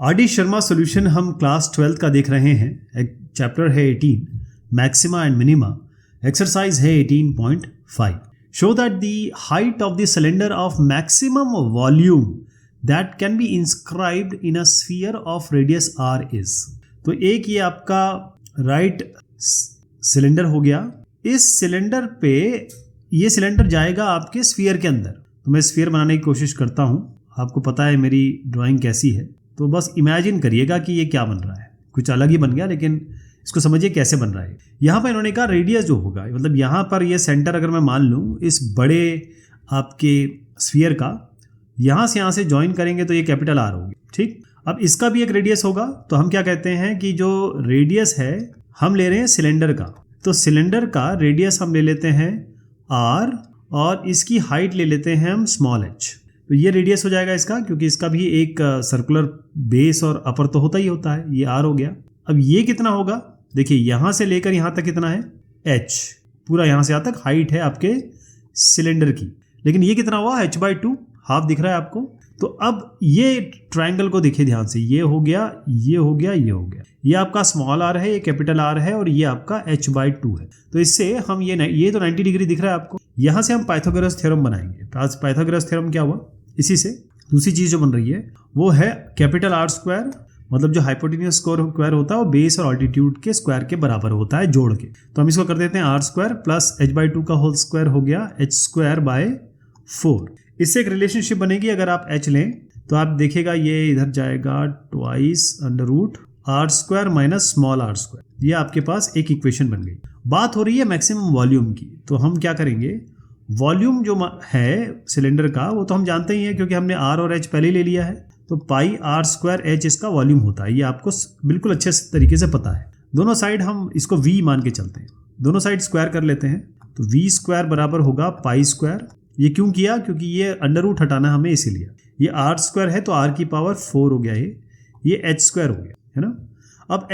RD. Sharma solution हम class 12th का देख रहे हैं। एक चैप्टर है 18 मैक्सिमा एंड मिनिमा। एक्सरसाइज है 18.5। Show that the height of the cylinder of maximum volume that can be inscribed in a sphere of radius R is. तो एक ये आपका राइट सिलेंडर हो गया। इस सिलेंडर पे ये सिलेंडर जाएगा आपके स्फीयर के अंदर। तो मैं स्फीयर बनाने की कोशिश करता हूँ। आपको पता है मेरी ड्राइंग कैसी है, तो बस इमेजिन करिएगा कि ये क्या बन रहा है। कुछ अलग ही बन गया, लेकिन इसको समझिए कैसे बन रहा है। यहाँ पर इन्होंने कहा रेडियस जो होगा, मतलब यहाँ पर ये सेंटर अगर मैं मान लूँ इस बड़े आपके स्फीयर का, यहाँ से ज्वाइन करेंगे तो ये कैपिटल आर होगी। ठीक, अब इसका भी एक रेडियस होगा। तो हम क्या कहते हैं कि जो रेडियस है हम ले रहे हैं सिलेंडर का, तो सिलेंडर का रेडियस हम ले लेते हैं आर और इसकी हाइट ले लेते हैं हम स्मॉल एच। तो ये रेडियस हो जाएगा इसका, क्योंकि इसका भी एक सर्कुलर बेस और अपर तो होता ही होता है। ये आर हो गया। अब ये कितना होगा, देखिए यहाँ से लेकर यहाँ तक कितना है एच, पूरा यहाँ से यहाँ तक हाइट है आपके सिलेंडर की। लेकिन ये कितना हुआ h/2, हाफ दिख रहा है आपको। तो अब ये ट्रायंगल को देखिए ध्यान से, ये हो गया, ये हो गया, ये हो गया। ये आपका स्मॉल आर है, ये कैपिटल आर है और ये आपका h/2 है। तो इससे हम ये तो 90 डिग्री दिख रहा है आपको। यहाँ से हम पाइथागोरस थ्योरम बनाएंगे। पाइथागोरस थ्योरम क्या हुआ, इसी से दूसरी चीज जो बन रही है वो है कैपिटल आर स्क्वायर, मतलब जो हाइपोटेन्यूज स्क्वायर होता है वो बेस और ऑल्टीट्यूड के स्क्वायर के बराबर होता है जोड़ के। तो हम इसको कर देते हैं आर स्क्वायर प्लस h/2 का होल स्क्वायर हो गया h²/4। इससे एक रिलेशनशिप बनेगी। अगर आप h लें तो आप देखेगा ये इधर जाएगा twice √r² minus small r²। ये आपके पास एक इक्वेशन बन गई। बात हो रही है मैक्सिमम वॉल्यूम की, तो हम क्या करेंगे, वॉल्यूम जो है सिलेंडर का वो तो हम जानते ही हैं, क्योंकि हमने r और h पहले ले लिया है। तो πr²h इसका वॉल्यूम होता है, ये आपको बिल्कुल अच्छे तरीके से पता है। दोनों साइड हम इसको v मान के चलते हैं, दोनों साइड स्क्वायर कर लेते हैं। तो v² बराबर होगा π²। ये क्यों किया, क्योंकि ये अंडर रूट हटाना हमें इसीलिए। ये r² है तो r⁴ हो गया, ये h² हो गया, है ना। अब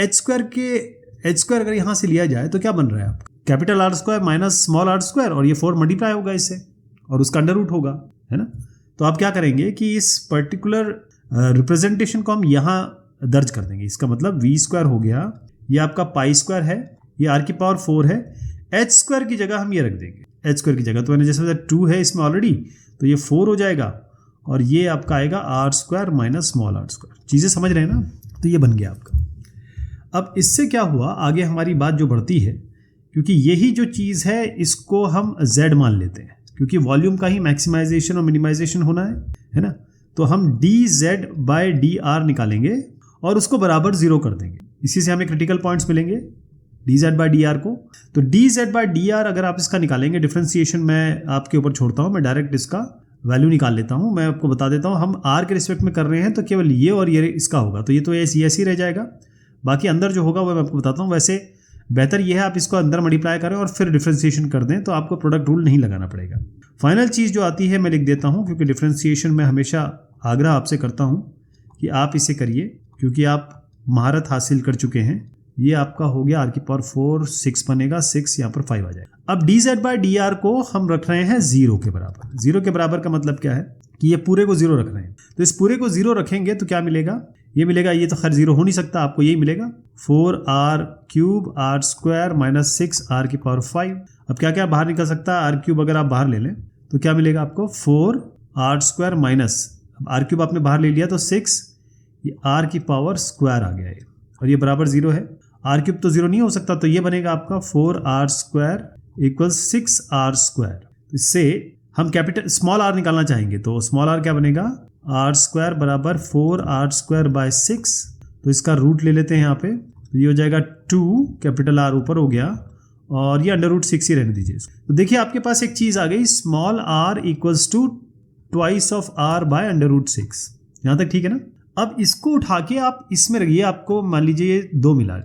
h² अगर यहाँ से लिया जाए तो क्या बन रहा है आपका, capital R² minus small r², और ये 4 मल्टीप्लाई होगा इससे और उसका अंडर रूट होगा, है ना। तो आप क्या करेंगे कि इस पर्टिकुलर रिप्रेजेंटेशन को हम यहाँ दर्ज कर देंगे। इसका मतलब v² हो गया, ये आपका π² है, ये r⁴ है। h² की जगह हम ये रख देंगे, h² की जगह। तो मैंने जैसे 2 है इसमें ऑलरेडी, तो ये 4 हो जाएगा और ये आपका आएगा r² माइनस स्मॉल r²। चीज़ें समझ रहे हैं ना। तो ये बन गया आपका। अब इससे क्या हुआ, आगे हमारी बात जो बढ़ती है, क्योंकि यही जो चीज़ है इसको हम z मान लेते हैं, क्योंकि वॉल्यूम का ही मैक्सिमाइजेशन और मिनिमाइजेशन होना है ना। तो हम dz/dr निकालेंगे और उसको बराबर 0 कर देंगे। इसी से हमें क्रिटिकल पॉइंट्स मिलेंगे dz/dr को। तो dz/dr अगर आप इसका निकालेंगे, डिफ्रेंसिएशन मैं आपके ऊपर छोड़ता हूँ, मैं डायरेक्ट इसका वैल्यू निकाल लेता हूँ। मैं आपको बता देता हूँ, हम r के रिस्पेक्ट में कर रहे हैं तो केवल ये और ये इसका होगा, तो ये तो ऐसे ही रह जाएगा। बाकी अंदर जो होगा वो मैं आपको बताता हूँ। वैसे बेहतर ये है आप इसको अंदर मल्टीप्लाई करें और फिर डिफ्रेंसिएशन कर दें, तो आपको प्रोडक्ट रूल नहीं लगाना पड़ेगा। फाइनल चीज़ जो आती है मैं लिख देता हूँ, क्योंकि डिफ्रेंसिएशन में हमेशा आग्रह आपसे करता हूँ कि आप इसे करिए, क्योंकि आप महारत हासिल कर चुके हैं। ये आपका हो गया r⁴ 6 बनेगा, 6 यहाँ पर 5 आ जाएगा। अब dz/dr को हम रख रहे हैं 0 के बराबर। 0 के बराबर का मतलब क्या है कि ये पूरे को 0 रख रहे हैं। तो इस पूरे को 0 रखेंगे तो क्या मिलेगा, ये मिलेगा, ये तो खैर 0 हो नहीं सकता, आपको यही मिलेगा 4r³ r² माइनस 6r⁵। अब क्या क्या बाहर निकल सकता है, r³ अगर आप बाहर ले लें तो क्या मिलेगा आपको 4r² माइनस, अब r³ आपने बाहर ले लिया तो 6, ये r⁴² आ गया ये, और ये बराबर 0 है। r³ तो 0 नहीं हो सकता, तो ये बनेगा आपका 4r² = 6r²। इससे हम कैपिटल स्मॉल r निकालना चाहेंगे, तो स्मॉल r क्या बनेगा, r² बराबर 4r²/6। तो इसका रूट ले लेते हैं यहाँ पे, तो ये हो जाएगा 2, कैपिटल R ऊपर हो गया और ये अंडर√6 ही रहने दीजिए इसको। तो देखिए आपके पास एक चीज़ आ गई, small r = twice of r/√6। यहाँ तक ठीक है ना। अब इसको उठा के आप इसमें रखिए, आपको मान लीजिए ये 2 मिला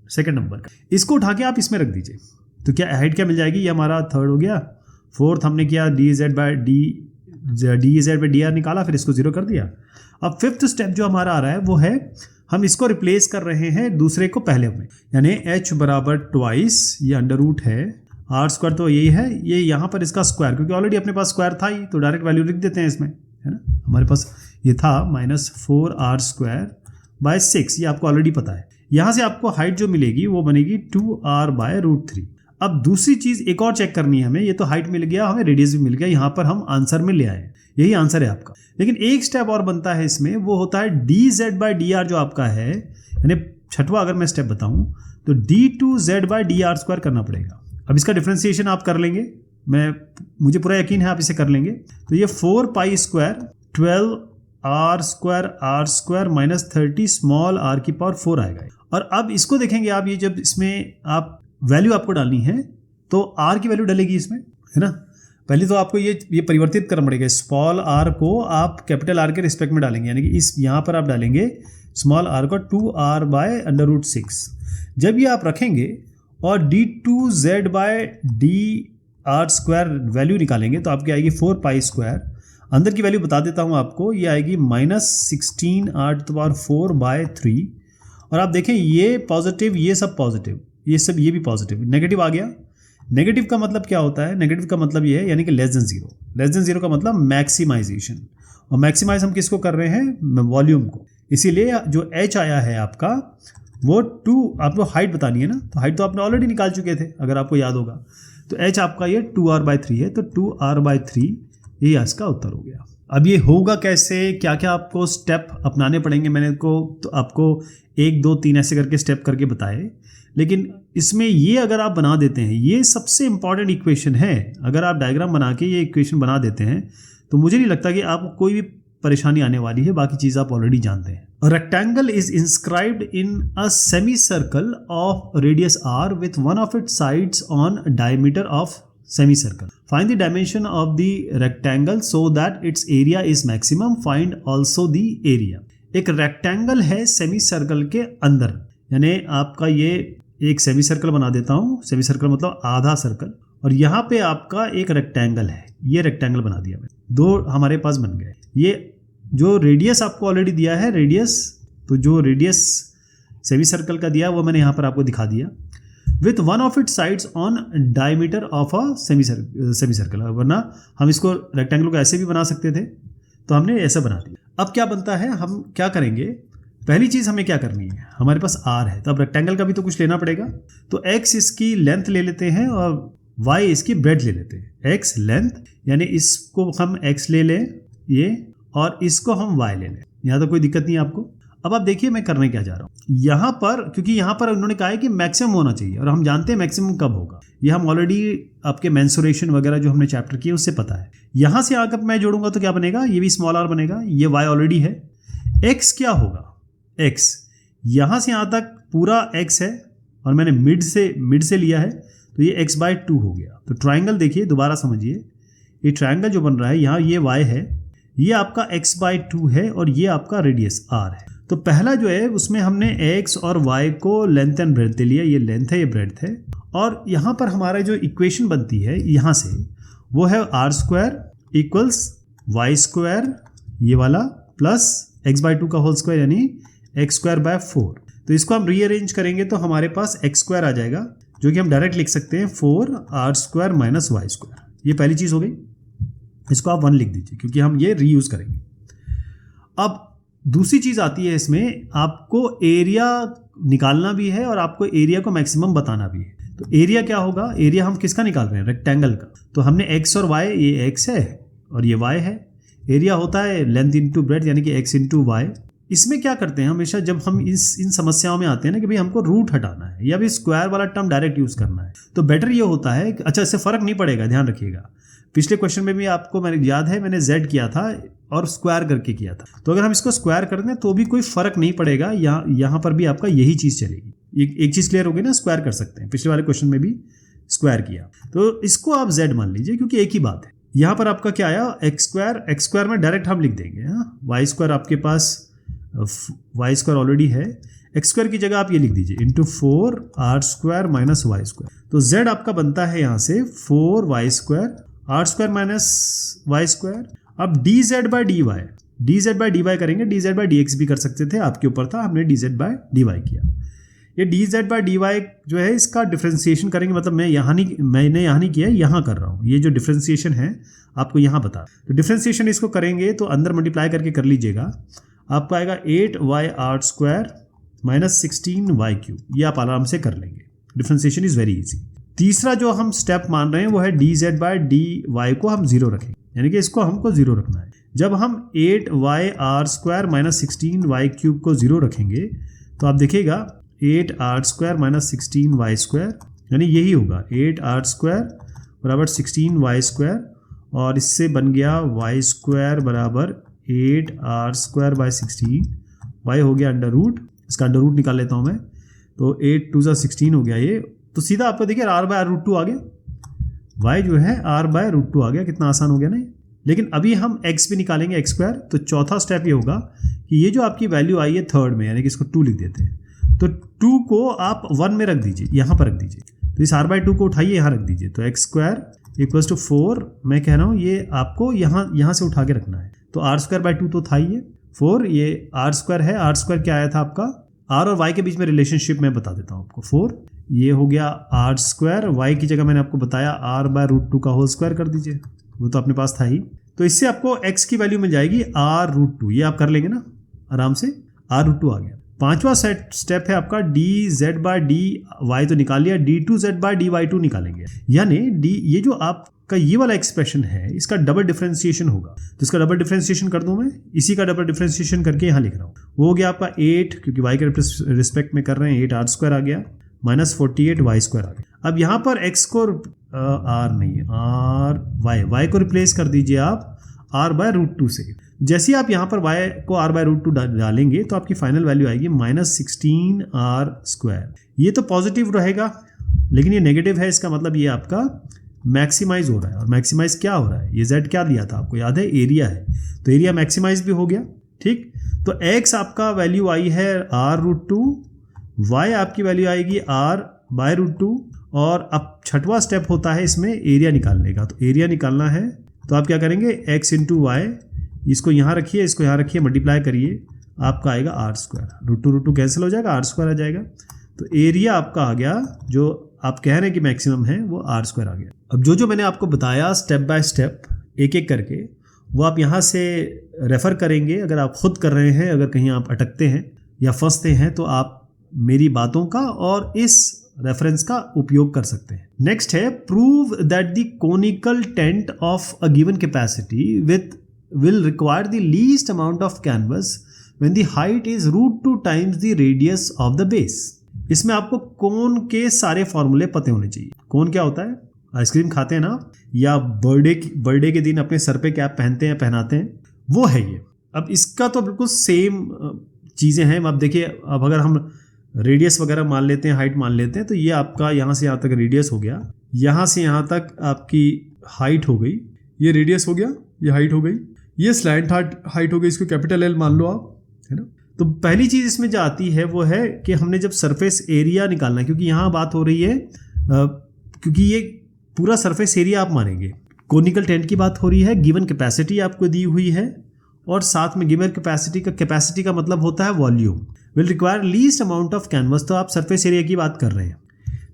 सेकंड नंबर का, इसको उठा के आप इसमें रख दीजिए। तो क्या हाइट क्या मिल जाएगी, ये हमारा 3rd हो गया। 4th हमने किया dz/dr निकाला, फिर इसको 0 कर दिया। अब 5th स्टेप जो हमारा आ रहा है वो है, हम इसको रिप्लेस कर रहे हैं दूसरे को पहले में, यानी h बराबर ट्वाइस, ये अंडर रूट है, r² तो यही है, ये यहाँ पर इसका स्क्वायर, क्योंकि ऑलरेडी अपने पास स्क्वायर था ही, तो डायरेक्ट वैल्यू लिख देते हैं इसमें, है ना। हमारे पास ये था -4r² बाय 6, ये आपको ऑलरेडी पता है। यहाँ से आपको हाइट जो मिलेगी वो बनेगी 2r/√3। अब दूसरी चीज़ एक और चेक करनी है हमें, ये तो हाइट मिल गया, हमें रेडियस भी मिल गया, यहाँ पर हम आंसर में ले आए, यही आंसर है आपका। लेकिन एक स्टेप और बनता है इसमें, वो होता है dz/dr जो आपका है, यानी छठवां अगर मैं स्टेप बताऊँ तो d2z/dr² करना पड़ेगा। अब इसका डिफ्रेंसिएशन आप कर लेंगे, मुझे पूरा यकीन है आप इसे कर लेंगे। तो ये 4π² 12r² माइनस 30 स्मॉल r⁴ आएगा। और अब इसको देखेंगे आप, ये जब इसमें आप वैल्यू आपको डालनी है तो r की वैल्यू डलेगी इसमें, है ना। पहले तो आपको ये परिवर्तित करना पड़ेगा, स्मॉल r को आप कैपिटल R के रिस्पेक्ट में डालेंगे, यानी कि इस यहाँ पर आप डालेंगे स्मॉल r को 2r/√6। जब ये आप रखेंगे और d2z/dr² वैल्यू निकालेंगे तो आपकी आएगी 4π²। अंदर की वैल्यू बता देता हूँ आपको, ये आएगी -16r⁴/3। और आप देखें ये पॉजिटिव, ये सब पॉजिटिव, ये भी पॉजिटिव, नेगेटिव आ गया। नेगेटिव का मतलब क्या होता है? नेगेटिव का मतलब ये है यानी कि less than zero. Less than zero का मतलब मैक्सिमाइजेशन, और मैक्सिमाइज हम किसको कर रहे हैं? वॉल्यूम को। इसीलिए जो h आया है आपका वो 2, आपको हाइट बतानी है ना, तो हाइट तो आपने ऑलरेडी निकाल चुके थे अगर आपको याद होगा। तो h आपका ये 2r/3 है, तो 2r/3 ये इसका उत्तर हो गया। अब ये होगा कैसे, क्या क्या आपको स्टेप अपनाने पड़ेंगे, मैंने तो आपको 1 2 3 ऐसे करके स्टेप करके बताए। लेकिन इसमें ये अगर आप बना देते हैं, ये सबसे इंपॉर्टेंट इक्वेशन है। अगर आप डायग्राम बना के ये इक्वेशन बना देते हैं तो मुझे नहीं लगता कि आपको कोई भी परेशानी आने वाली है। बाकी चीज़ आप ऑलरेडी जानते हैं। Rectangle is inscribed in a semi circle of radius r with one of its sides on diameter of semi circle. Find the dimension of the rectangle so that it's area is maximum. Find also the area. एक rectangle है semi circle के अंदर, यानी आपका ये एक semi circle बना देता हूँ। सेमी सर्कल मतलब आधा सर्कल, और यहाँ पे आपका एक रेक्टेंगल है। ये रेक्टेंगल बना दिया मैंने, 2 हमारे पास बन गए। ये जो रेडियस आपको ऑलरेडी दिया है रेडियस, तो जो रेडियस सेमी सर्कल का दिया वो मैंने यहाँ पर आपको दिखा दिया। With one of it sides on diameter of a semi circle, वरना हम इसको रेक्टेंगल को ऐसे भी बना सकते थे, तो हमने ऐसा बना दिया। अब क्या बनता है, हम क्या करेंगे, पहली चीज़ हमें क्या करनी है, हमारे पास r है तो अब रेक्टेंगल का भी तो कुछ लेना पड़ेगा। तो x इसकी लेंथ ले लेते हैं और y इसकी ब्रेड ले लेते हैं। x लेंथ यानी इसको हम x ले लें ये, और इसको हम y ले लें। यहाँ तो कोई दिक्कत नहीं है आपको। अब आप देखिए मैं करने क्या जा रहा हूँ यहाँ पर, क्योंकि यहाँ पर उन्होंने कहा है कि मैक्सिमम होना चाहिए, और हम जानते हैं मैक्सिमम कब होगा। ये हम ऑलरेडी आपके मेंसुरेशन वगैरह जो हमने चैप्टर किए उससे पता है। यहाँ से आकर मैं जोड़ूंगा तो क्या बनेगा, ये भी स्मॉल r बनेगा, ये y ऑलरेडी है। x क्या होगा, x यहाँ से यहाँ तक पूरा x है, और मैंने मिड से लिया है तो ये x/2 हो गया। तो ट्राइंगल देखिए, दोबारा समझिए, ये ट्राइंगल जो बन रहा है यहाँ, ये y है, ये आपका x/2 है, और ये आपका रेडियस r है। तो पहला जो है उसमें हमने x और y को लेंथ एंड ब्रेड्थ दे लिया, ये लेंथ है ये ब्रेड्थ है। और यहाँ पर हमारा जो इक्वेशन बनती है यहाँ से वो है r² = y², ये वाला, प्लस x/2 का होल स्क्वायर यानी x²/4। तो इसको हम रीअरेंज करेंगे तो हमारे पास x² आ जाएगा, जो कि हम डायरेक्ट लिख सकते हैं 4r² - y²। ये पहली चीज़ हो गई, इसको आप 1 लिख दीजिए क्योंकि हम ये रीयूज करेंगे। अब दूसरी चीज़ आती है इसमें, आपको एरिया निकालना भी है और आपको एरिया को मैक्सिमम बताना भी है। तो एरिया क्या होगा, एरिया हम किसका निकाल रहे हैं, रेक्टेंगल का। तो हमने x और y, ये x है और ये y है। एरिया होता है लेंथ इंटू ब्रेड्थ यानी कि x इंटू y। इसमें क्या करते हैं हमेशा जब हम इन समस्याओं में आते हैं ना कि भाई हमको रूट हटाना है या भी स्क्वायर वाला टर्म डायरेक्ट यूज़ करना है, तो बेटर ये होता है कि अच्छा इससे फ़र्क नहीं पड़ेगा, ध्यान रखिएगा। पिछले क्वेश्चन में भी आपको मैंने याद है मैंने z किया था और स्क्वायर करके किया था, तो अगर हम इसको स्क्वायर कर दें तो भी कोई फ़र्क नहीं पड़ेगा, यहाँ पर भी आपका यही चीज़ चलेगी। एक चीज़ क्लियर हो गई ना, स्क्वायर कर सकते हैं। पिछले वाले क्वेश्चन में भी स्क्वायर किया, तो इसको आप z मान लीजिए क्योंकि एक ही बात है। यहाँ पर आपका क्या आया, x² में डायरेक्ट हम लिख देंगे, y² आपके पास y² ऑलरेडी है, x² की जगह आप ये लिख दीजिए इंटू 4r² - y²। तो z आपका बनता है यहाँ से 4y², r² - y²। अब dz/dy करेंगे, dz/dx भी कर सकते थे, आपके ऊपर था, हमने dz/dy किया। ये dz/dy जो है इसका डिफ्रेंसिएशन करेंगे, मतलब मैंने यहाँ नहीं किया, यहाँ कर रहा हूँ। ये जो डिफ्रेंसिएशन है आपको यहाँ बता, तो डिफ्रेंसिएशन इसको करेंगे तो अंदर मल्टीप्लाई करके कर लीजिएगा। आपका आएगा 8y² माइनस 16y³। ये आप आराम से कर लेंगे, डिफ्रेंसिएशन इज वेरी इजी। तीसरा जो हम स्टेप मान रहे हैं वो है dz/dy को हम 0 रखेंगे, यानी कि इसको हमको 0 रखना है। जब हम 8y² माइनस 16y³ को 0 रखेंगे तो आप देखिएगा 8r² माइनस 16y² यानी यही होगा 8r² बराबर 16y², और इससे बन गया y² बराबर 8r²/16, y हो गया अंडर रूट, इसका अंडर रूट निकाल लेता हूँ मैं, तो 8×2 = 16 हो गया ये। तो सीधा आपको देखिए r/√2 आ गया, y जो है r/√2 आ गया। कितना आसान हो गया ना। लेकिन अभी हम x भी निकालेंगे x²। तो चौथा स्टेप ये होगा कि ये जो आपकी वैल्यू आई है थर्ड में, यानी कि इसको 2 लिख देते हैं, तो 2 को आप 1 में रख दीजिए, यहाँ पर रख दीजिए। तो इस r/2 को उठाइए, यहाँ रख दीजिए, तो x² = 4। मैं कह रहा हूँ ये आपको यहाँ से उठा के रखना है। तो r²/2 तो था ही है 4, ये r² है। r² क्या आया था आपका, r और y के बीच में रिलेशनशिप मैं बता देता हूँ आपको। 4 ये हो गया r², y की जगह मैंने आपको बताया r/√2 का होल स्क्वायर कर दीजिए, वो तो अपने पास था ही। तो इससे आपको x की वैल्यू मिल जाएगी r√2, ये आप कर लेंगे ना आराम से, r√2 आ गया। पांचवा स्टेप है आपका dz/dy तो निकाल लिया, d2z/dy2 निकालेंगे, यानी ये जो आपका ये वाला एक्सप्रेशन है इसका डबल डिफरेंशिएशन होगा। तो इसका डबल डिफरेंशिएशन कर दूं मैं, इसी का डबल डिफरेंशिएशन करके यहाँ लिख रहा हूँ। वो हो गया आपका 8, क्योंकि y के रिस्पेक्ट में कर रहे हैं, 8r² आ गया माइनस 48y² आ गया। अब यहाँ पर x को r नहीं y को रिप्लेस कर दीजिए आप r/√2 से। जैसे आप यहाँ पर y को r/√2 डालेंगे तो आपकी फाइनल वैल्यू आएगी -16r²। ये तो पॉजिटिव रहेगा, लेकिन ये नेगेटिव है, इसका मतलब ये आपका मैक्सिमाइज हो रहा है। और मैक्सिमाइज क्या हो रहा है, ये z क्या दिया था आपको याद है, एरिया है, तो एरिया मैक्सिमाइज भी हो गया। ठीक, तो x आपका वैल्यू आई है r√2, y आपकी वैल्यू आएगी r/√2, और अब छठवां स्टेप होता है इसमें एरिया निकालने का। तो एरिया निकालना है तो आप क्या करेंगे, x × y, इसको यहाँ रखिए, इसको यहाँ रखिए, मल्टीप्लाई करिए, आपका आएगा r²। √2 कैंसिल हो जाएगा, r² आ जाएगा। तो एरिया आपका आ गया, जो आप कह रहे हैं कि मैक्सिमम है, वो r² आ गया। अब जो मैंने आपको बताया स्टेप बाय स्टेप एक एक करके, वो आप यहाँ से रेफ़र करेंगे। अगर आप खुद कर रहे हैं, अगर कहीं आप अटकते हैं या फंसते हैं, तो आप मेरी बातों का और इस रेफरेंस का उपयोग कर सकते हैं। नेक्स्ट है prove that the conical tent of a given capacity will require the least amount of canvas when the height is √2 times the radius of the base. इसमें आपको कोन के सारे फॉर्मूले पते होने चाहिए। कोन क्या होता है, आइसक्रीम खाते हैं ना, या बर्थडे के दिन अपने सर पे कैप पहनते हैं, पहनाते हैं, वो है ये। अब इसका तो बिल्कुल सेम चीज़ें हैं। अब देखिए, अब अगर हम रेडियस वगैरह मान लेते हैं, हाइट मान लेते हैं, तो ये आपका यहाँ से यहाँ तक रेडियस हो गया, यहाँ से यहाँ तक आपकी हाइट हो गई, ये रेडियस हो गया, ये हाइट हो गई, ये स्लैंट हाइट हो गई, इसको कैपिटल L मान लो आप, है ना। तो पहली चीज़ इसमें जो आती है वो है कि हमने जब सरफेस एरिया निकालना है, क्योंकि यहाँ बात हो रही है, क्योंकि ये पूरा सरफेस एरिया आप मानेंगे, कोनिकल टेंट की बात हो रही है, गिवन कैपेसिटी आपको दी हुई है, और साथ में गिवन कैपेसिटी का मतलब होता है volume, will require least amount of canvas. तो आप सरफेस एरिया की बात कर रहे हैं,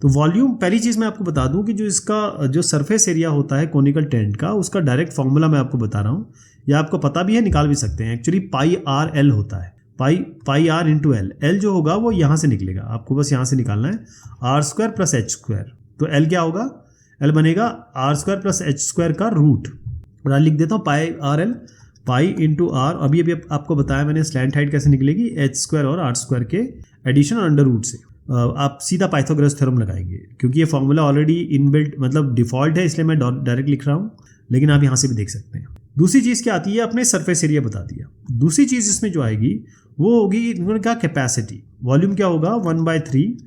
तो वॉल्यूम, पहली चीज़ मैं आपको बता दूं कि जो इसका जो सरफेस एरिया होता है कोनिकल टेंट का, उसका डायरेक्ट फॉर्मूला मैं आपको बता रहा हूँ, या आपको पता भी है, निकाल भी सकते हैं। एक्चुअली πr/l होता है, πr/l। L जो होगा वो यहाँ से निकलेगा, आपको बस यहाँ से निकालना है, r² + h²। तो L क्या होगा, L बनेगा r² + h² का रूट, और लिख देता हूँ πr/l, पाई इंटू आर। अभी आपको बताया मैंने स्लैंट हाइट कैसे निकलेगी, h² और r² के एडिशन और अंडर रूट से। आप सीधा पाइथागोरस थ्योरम लगाएंगे, क्योंकि ये फॉर्मूला ऑलरेडी इनबिल्ट मतलब डिफ़ॉल्ट है, इसलिए मैं डायरेक्ट लिख रहा हूँ, लेकिन आप यहाँ से भी देख सकते हैं। दूसरी चीज़ क्या आती है, अपने सरफेस एरिया बता दिया। दूसरी चीज़ इसमें जो आएगी वो होगी इन्होंने कहा कैपेसिटी। वॉल्यूम क्या होगा, 1/3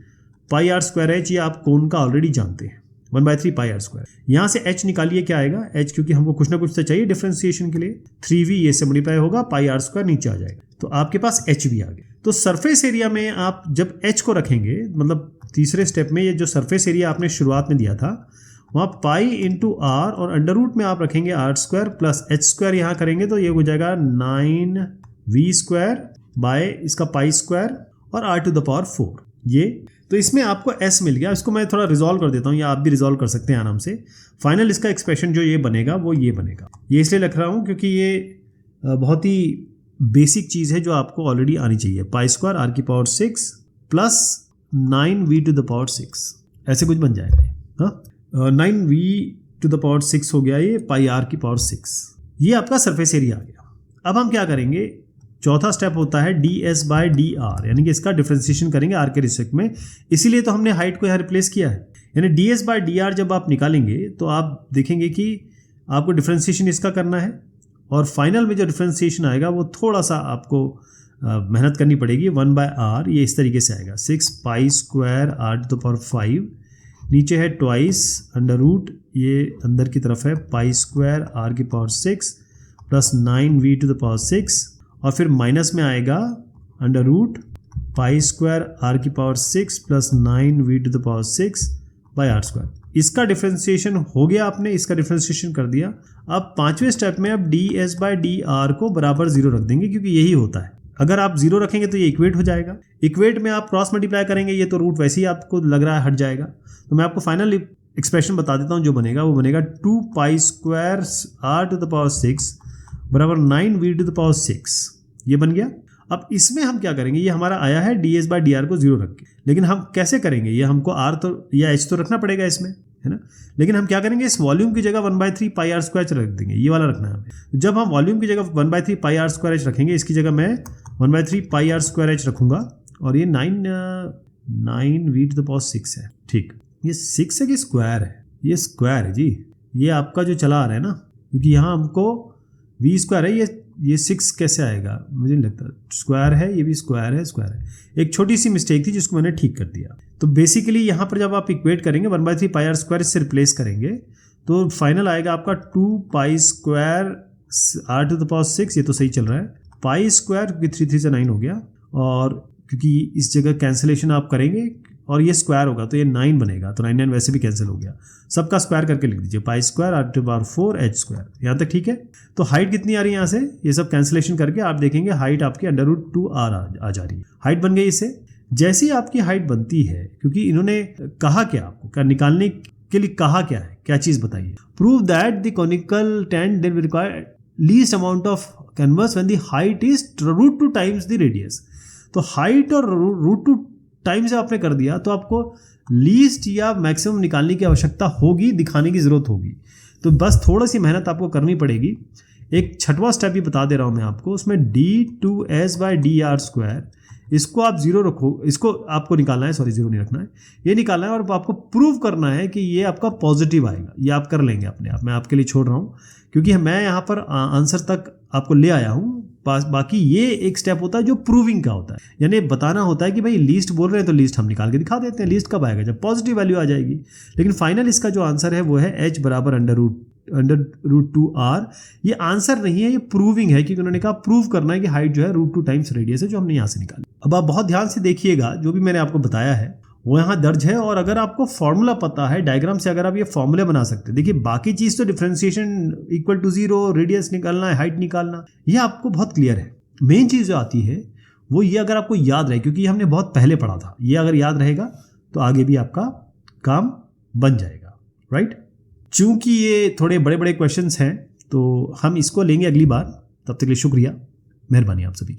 πr²h, ये आप कोन का ऑलरेडी जानते हैं, 1/3 πr²। यहाँ से h निकालिए, क्या आएगा h, क्योंकि हमको कुछ ना कुछ तो चाहिए डिफ्रेंसिएशन के लिए, 3v ये से मल्टीप्लाई होगा, πr² नीचे आ जाएगा, तो आपके पास h भी आ गया। तो सरफेस एरिया में आप जब h को रखेंगे, मतलब तीसरे स्टेप में, ये जो सरफेस एरिया आपने शुरुआत में दिया था, वहाँ पाई इंटू आर और अंडर रूट में आप रखेंगे r² प्लस h², यहाँ करेंगे तो ये हो जाएगा 9v² बाय इसका π² और r⁴ ये। तो इसमें आपको s मिल गया। इसको मैं थोड़ा रिजॉल्व कर देता हूँ, या आप भी रिजॉल्व कर सकते हैं आराम से। फाइनल इसका एक्सप्रेशन जो ये बनेगा वो ये बनेगा। ये इसलिए लिख रहा हूँ क्योंकि ये बहुत ही बेसिक चीज़ है जो आपको ऑलरेडी आनी चाहिए, पाई स्क्वायर आर की power 6 plus 9v to the power 6, ऐसे कुछ बन जाएगा ये। हाँ, 9v टू द पावर 6 हो गया ये, पाई आर की पावर 6, ये आपका सरफेस एरिया आ गया। अब हम क्या करेंगे, चौथा स्टेप होता है ds बाय डी आर, यानी कि इसका डिफ्रेंसिएशन करेंगे आर के रिस्पेक्ट में, इसीलिए तो हमने हाइट को यहाँ रिप्लेस किया है। यानी ds बाय डी आर जब आप निकालेंगे तो आप देखेंगे कि आपको डिफ्रेंसिएशन इसका करना है, और फाइनल में जो डिफ्रेंसिएशन आएगा वो थोड़ा सा आपको मेहनत करनी पड़ेगी। 1/r ये इस तरीके से आएगा, 6 pi square R to the power 5, नीचे है ट्वाइस अंडर रूट, ये अंदर की तरफ है पाई स्क्वायर आर की power 6 plus 9v to the power 6, और फिर माइनस में आएगा under root pi square R की power 6 plus 9v to the power 6 by R square. इसका डिफ्रेंसिएशन हो गया, आपने इसका डिफ्रेंसिएशन कर दिया। अब पांचवें स्टेप में अब ds बाय डी आर को बराबर 0 रख देंगे, क्योंकि यही होता है। अगर आप 0 रखेंगे तो ये इक्वेट हो जाएगा, इक्वेट में आप क्रॉस मल्टीप्लाई करेंगे, ये तो रूट वैसे ही आपको लग रहा है हट जाएगा। तो मैं आपको फाइनल एक्सप्रेशन बता देता हूँ, जो बनेगा वो बनेगा 2 pi square R to the power 6 बराबर 9v टू द पावर 6, ये बन गया। अब इसमें हम क्या करेंगे, ये हमारा आया है ds बाय डी आर को 0 रख के, लेकिन हम कैसे करेंगे, ये हमको r तो या h तो रखना पड़ेगा इसमें, है ना। लेकिन हम क्या करेंगे, इस वॉल्यूम की जगह 1/3 पाई आर स्क्वायर रख देंगे, ये वाला रखना है हमें। जब हम वॉल्यूम की जगह 1/3 पाई आर स्क्वायर एच रखेंगे, इसकी जगह मैं 1/3 पाई आर स्क्वायर एच रखूंगा, और ये 9v टू द पावर 6 है। ठीक, ये 6 है कि स्क्वायर है, ये स्क्वायर है जी, ये आपका जो चला आ रहा है ना, क्योंकि यहाँ हमको v स्क्वायर है, ये 6 कैसे आएगा, मुझे नहीं लगता, स्क्वायर है, ये भी स्क्वायर है, स्क्वायर है। एक छोटी सी मिस्टेक थी जिसको मैंने ठीक कर दिया। तो बेसिकली यहाँ पर जब आप इक्वेट करेंगे 1/3 पाई आर स्क्वायर से रिप्लेस करेंगे, तो फाइनल आएगा आपका 2 pi square R to the power 6, ये तो सही चल रहा है, पाई स्क्वायर, क्योंकि 3 3 से 9 हो गया, और क्योंकि इस जगह कैंसिलेशन आप करेंगे और ये स्क्वायर होगा तो ये 9 बनेगा, तो 9 वैसे भी कैंसिल हो गया, सबका स्क्वायर करके लिख दीजिए, pi square R to the power 4 H square. यहाँ तक ठीक है। तो हाइट कितनी आ रही है यहाँ से, ये सब कैंसिलेशन करके आप देखेंगे हाइट आपकी √2r आ जा रही है, हाइट बन गई इससे। जैसे ही आपकी हाइट बनती है, क्योंकि इन्होंने कहा क्या आपको, क्या निकालने के लिए कहा क्या है, क्या चीज़ बताइए, prove that the conical tent then require least amount of canvas when the height is √2 times the radius. तो हाइट और √2 टाइम्स आपने कर दिया, तो आपको लीस्ट या मैक्सिमम निकालने की आवश्यकता होगी, दिखाने की ज़रूरत होगी। तो बस थोड़ी सी मेहनत आपको करनी पड़ेगी। एक छठवां स्टेप भी बता दे रहा हूँ मैं आपको, उसमें d2s bye D R square, इसको आप 0 रखो, इसको आपको निकालना है, सॉरी 0 नहीं रखना है, ये निकालना है, और आपको प्रूव करना है कि ये आपका पॉजिटिव आएगा। ये आप कर लेंगे अपने आप, मैं आपके लिए छोड़ रहा हूँ, क्योंकि मैं यहाँ पर आंसर तक आपको ले आया हूँ। बाकी ये एक स्टेप होता है जो प्रूविंग का होता है, यानी बताना होता है कि भाई लीस्ट बोल रहे हैं तो लीस्ट हम निकाल के दिखा देते हैं। लीस्ट कब आएगा, जब पॉजिटिव वैल्यू आ जाएगी। लेकिन फाइनल इसका जो आंसर है वो है h बराबर √2r। ये आंसर नहीं है, ये प्रूविंग है, क्योंकि उन्होंने कहा प्रूव करना है कि हाइट जो है √2 टाइम्स रेडियस है, जो हमने यहाँ से निकाली। अब आप बहुत ध्यान से देखिएगा, जो भी मैंने आपको बताया है वो यहाँ दर्ज है, और अगर आपको फॉर्मूला पता है, डायग्राम से अगर आप ये फॉर्मूले बना सकते हैं, देखिए बाकी चीज़ तो डिफरेंशिएशन इक्वल टू 0, रेडियस निकालना है, हाइट निकालना, ये आपको बहुत क्लियर है। मेन चीज़ जो आती है वो ये अगर आपको याद रहे, क्योंकि हमने बहुत पहले पढ़ा था, ये अगर याद रहेगा तो आगे भी आपका काम बन जाएगा, राइट। चूंकि ये थोड़े बड़े बड़े क्वेश्चंस हैं तो हम इसको लेंगे अगली बार। तब तक के लिए शुक्रिया, मेहरबानी आप सभी की।